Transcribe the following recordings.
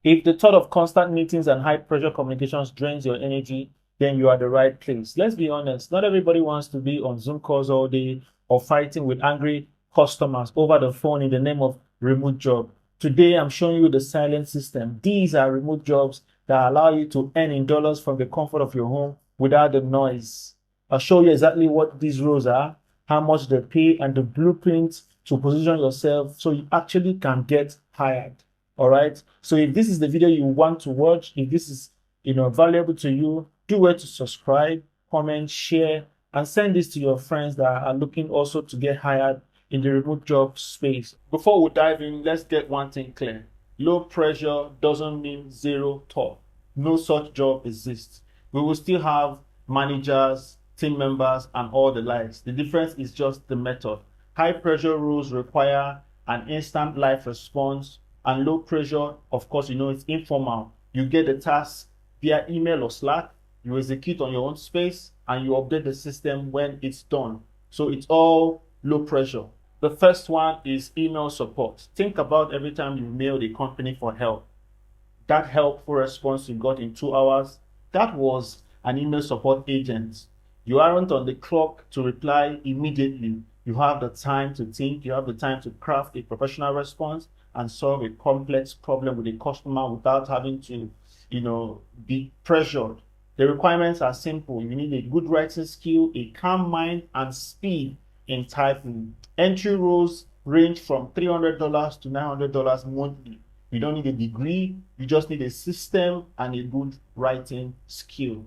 If the thought of constant meetings and high pressure communications drains your energy, then you are the right place. Let's be honest, not everybody wants to be on Zoom calls all day or fighting with angry customers over the phone in the name of remote job. Today, I'm showing you the silent system. These are remote jobs that allow you to earn in dollars from the comfort of your home without the noise. I'll show you exactly what these roles are, how much they pay, and the blueprint to position yourself so you actually can get hired. All right. So if this is the video you want to watch, if this is valuable to you, do well to subscribe, comment, share, and send this to your friends that are looking also to get hired in the remote job space. Before we dive in, let's get one thing clear. Low pressure doesn't mean zero talk. No such job exists. We will still have managers, team members, and all the likes. The difference is just the method. High pressure rules require an instant live response, and low pressure, of course, it's informal. You get the task via email or Slack, you execute on your own space, and you update the system when it's done. So it's all low pressure. The first one is email support. Think about every time you mailed a company for help. That helpful response you got in 2 hours, that was an email support agent. You aren't on the clock to reply immediately. You have the time to think, you have the time to craft a professional response and solve a complex problem with a customer without having to, be pressured. The requirements are simple. You need a good writing skill, a calm mind, and speed in typing. Entry rules range from $300 to $900 monthly. You don't need a degree, you just need a system and a good writing skill.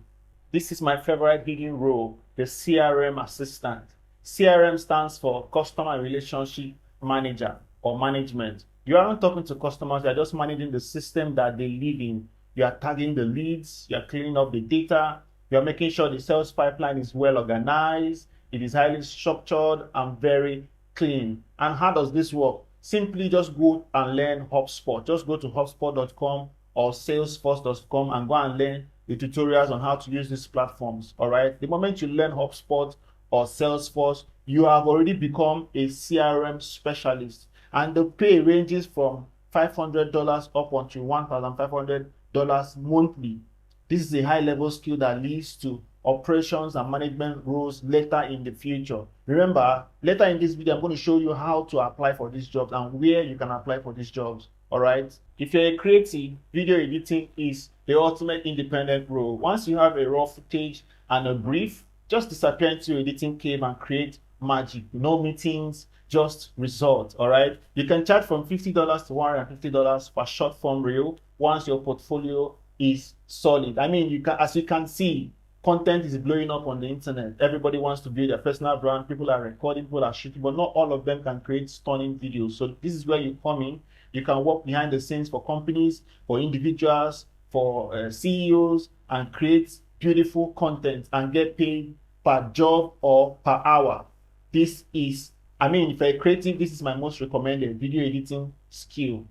This is my favorite hidden role, the CRM assistant. CRM stands for Customer Relationship Manager or Management. You aren't talking to customers, you're just managing the system that they live in. You are tagging the leads, you're cleaning up the data, you're making sure the sales pipeline is well organized, it is highly structured and very clean. And how does this work? Simply just go and learn HubSpot. Just go to hubspot.com or salesforce.com and go and learn the tutorials on how to use these platforms. All right. The moment you learn HubSpot or Salesforce, you have already become a CRM specialist. And the pay ranges from $500 up until $1,500 monthly. This is a high level skill that leads to operations and management roles later in the future. Remember, later in this video, I'm going to show you how to apply for these jobs and where you can apply for these jobs. All right. If you're a creative, video editing is the ultimate independent role. Once you have a raw footage and a brief, just disappear into your editing cave and create magic. No meetings, just results. All right. You can charge from $50 to $150 for short form reel once your portfolio is solid. I mean, as you can see, content is blowing up on the internet. Everybody wants to build a personal brand. People are recording, people are shooting, but not all of them can create stunning videos. So this is where you come in. You can work behind the scenes for companies, for individuals, for CEOs, and create beautiful content and get paid per job or per hour. If you're creative, this is my most recommended video editing skill.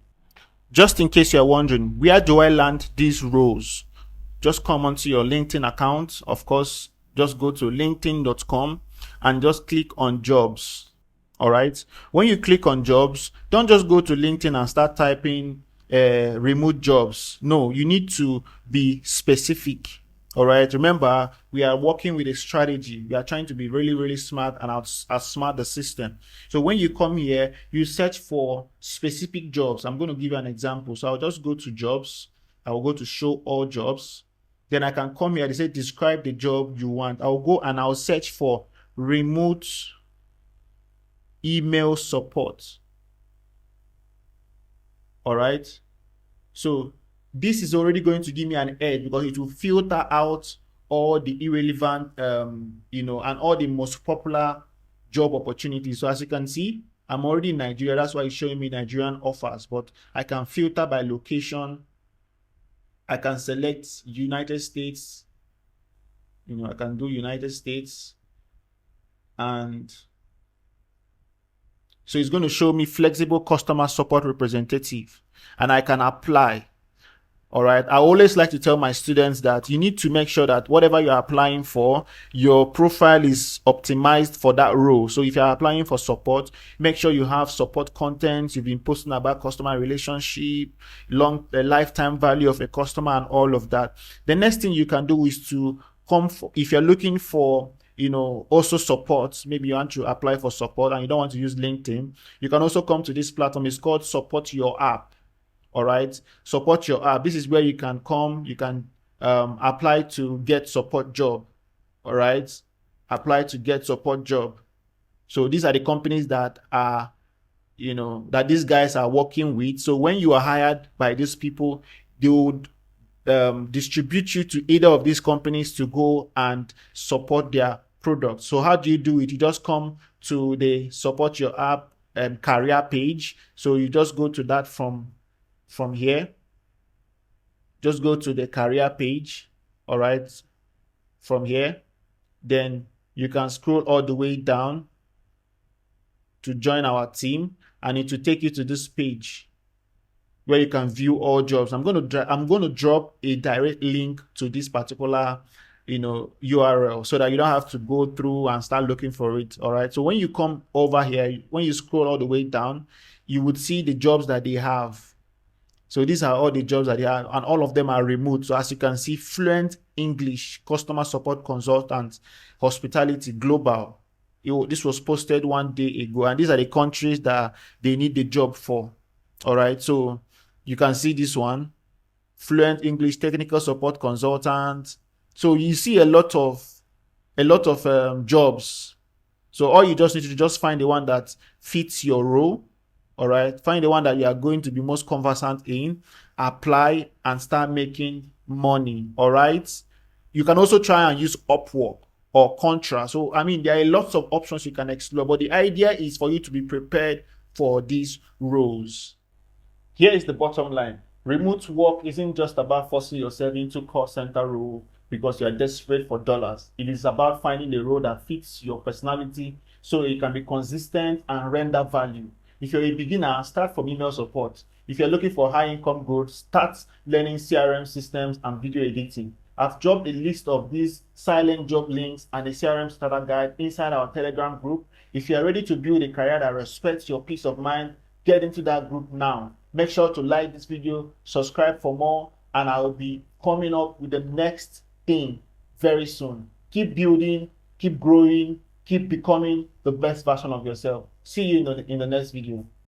Just in case you're wondering, where do I land these roles? Just come onto your LinkedIn account. Of course, just go to linkedin.com and just click on jobs. All right. When you click on jobs, don't just go to LinkedIn and start typing remote jobs. No, you need to be specific. All right. Remember, we are working with a strategy. We are trying to be really, really smart and outsmart the system. So when you come here, you search for specific jobs. I'm going to give you an example. So I'll just go to jobs. I will go to show all jobs. Then I can come here. They say describe the job you want. I'll go and I'll search for remote email support. All right. So this is already going to give me an edge because it will filter out all the irrelevant, and all the most popular job opportunities. So as you can see, I'm already in Nigeria. That's why it's showing me Nigerian offers, but I can filter by location. I can select United States. I can do United States. And so it's going to show me flexible customer support representative. And I can apply. All right. I always like to tell my students that you need to make sure that whatever you're applying for, your profile is optimized for that role. So if you're applying for support, make sure you have support content. You've been posting about customer relationship, the lifetime value of a customer, and all of that. The next thing you can do is to come for, if you're looking for, also support, maybe you want to apply for support and you don't want to use LinkedIn, you can also come to this platform. It's called Support Your App. All right. Support Your App. This is where you can come, you can apply to get support job. All right. Apply to get support job. So these are the companies that are, that these guys are working with. So when you are hired by these people, they would distribute you to either of these companies to go and support their products. So how do you do it? You just come to the Support Your App career page. So you just go to that from here. Just go to the career page. All right. From here, then you can scroll all the way down to join our team, and it will take you to this page where you can view all jobs. I'm going to drop a direct link to this particular URL so that you don't have to go through and start looking for it. All right. So when you come over here, when you scroll all the way down, you would see the jobs that they have. So these are all the jobs that they have, and all of them are remote. So as you can see, fluent English, customer support consultant, hospitality, global. This was posted one day ago, and these are the countries that they need the job for. All right. So you can see this one, fluent English, technical support consultant. So you see a lot of jobs. So all you just need to just find the one that fits your role. All right. Find the one that you are going to be most conversant in, apply, and start making money. All right. You can also try and use Upwork or Contra. So, there are lots of options you can explore, but the idea is for you to be prepared for these roles. Here is the bottom line. Remote work isn't just about forcing yourself into call center role because you are desperate for dollars. It is about finding a role that fits your personality so it can be consistent and render value. If you're a beginner, start from email support. If you're looking for high income growth, start learning CRM systems and video editing. I've dropped a list of these silent job links and a CRM starter guide inside our Telegram group. If you're ready to build a career that respects your peace of mind, get into that group now. Make sure to like this video, subscribe for more, and I'll be coming up with the next thing very soon. Keep building, keep growing, keep becoming the best version of yourself. See you in the next video.